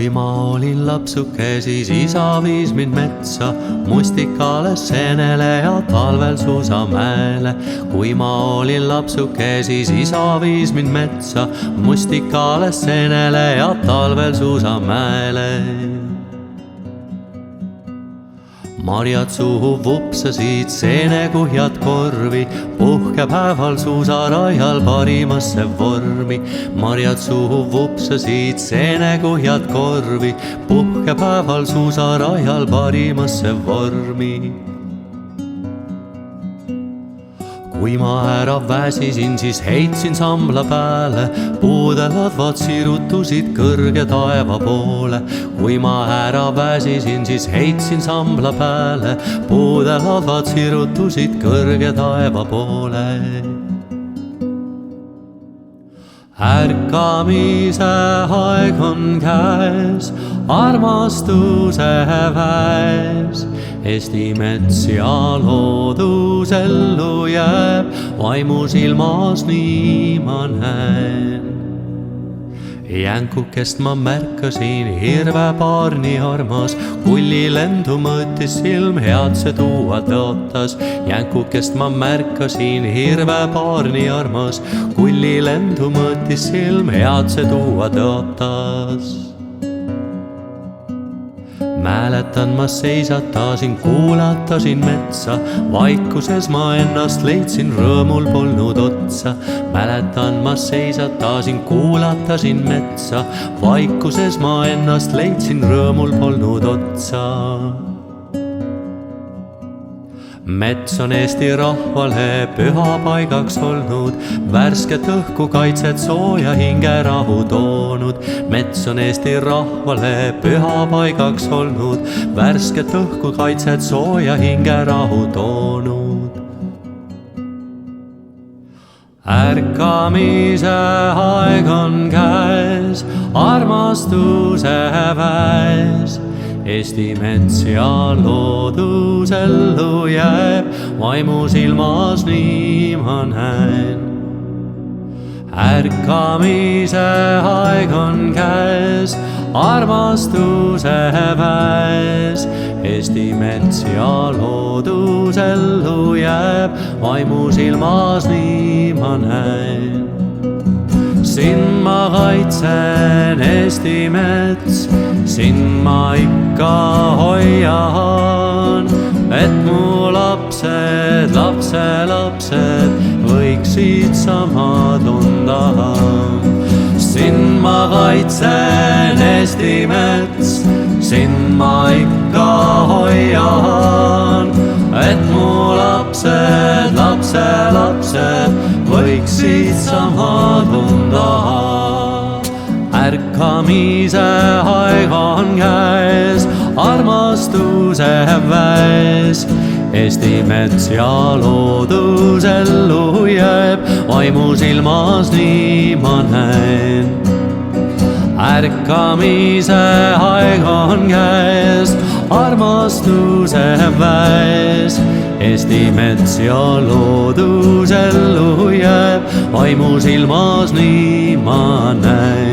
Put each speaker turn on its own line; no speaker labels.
kui ma olin lapsuke, siis isa viis mind metsa mustikale, seenele ja talvel suusamäele. kui ma olin lapsuke, siis isa viis mind metsa mustikale, seenele ja talvel suusamäele. marjad suhu vupsasid, seenekuhjad korvi, puhkepäeval suusaraial parimasse vormi. marjad suhu vupsasid, seenekuhjad korvi, puhkepäeval suusaraial parimasse vormi. kui ma ära väsisin, siis heitsin sambla pääle, puude ladvad sirutusid kõrge taeva poole. kui ma ära väsisin, siis heitsin sambla pääle, puude ladvad sirutusid kõrge taeva poole. ärkamise aeg on käes, armastuse väes. Eesti mets ja loodus ellu jääb, vaimusilmas nii ma näen. jänkukest ma märkasin, hirvepaar nii armas, kullilendu mõõtis silm, head see tuua tõotas. jänkukest ma märkasin, hirvepaar nii armas, kullilendu mõõtis silm, head see tuua tõotas. mäletan, ma seisatasin, kuulatasin metsa, vaikuses ma ennast leidsin, rõõmul polnud otsa. mäletan, ma seisatasin, kuulatasin metsa, vaikuses ma ennast leidsin, rõõmul polnud otsa. mets on Eesti rahvale pühapaigaks olnud, värsket õhku kaitset, sooja hinge rahu toonud. mets on Eesti rahvale pühapaigaks olnud, värsket õhku kaitset, sooja hinge rahu toonud. ärkamise aeg on käes, armastuse väes. Eesti mets ja loodus ellu jääb, vaimusilmas nii ma näen. ärkamise aeg on käes, armastuse väes. Eesti mets ja loodus ellu jääb, vaimusilmas nii ma näen. sind ma kaitsen, Eesti mets, sind ma ikka hoian, et mu lapsed, lapselapsed võiksid sama tunda. sind ma kaitsen, Eesti mets, sind ma ikka hoian, et mu lapsed, lapselapsed võiksid sama tunda. ärkamise aeg on käes, armastuse väes. Eesti mets ja loodus ellu jääb, vaimusilmas nii ma näen. ärkamise aeg on käes, armastuse väes. Eesti mets ja loodus ellu jääb, vaimusilmas nii ma näen.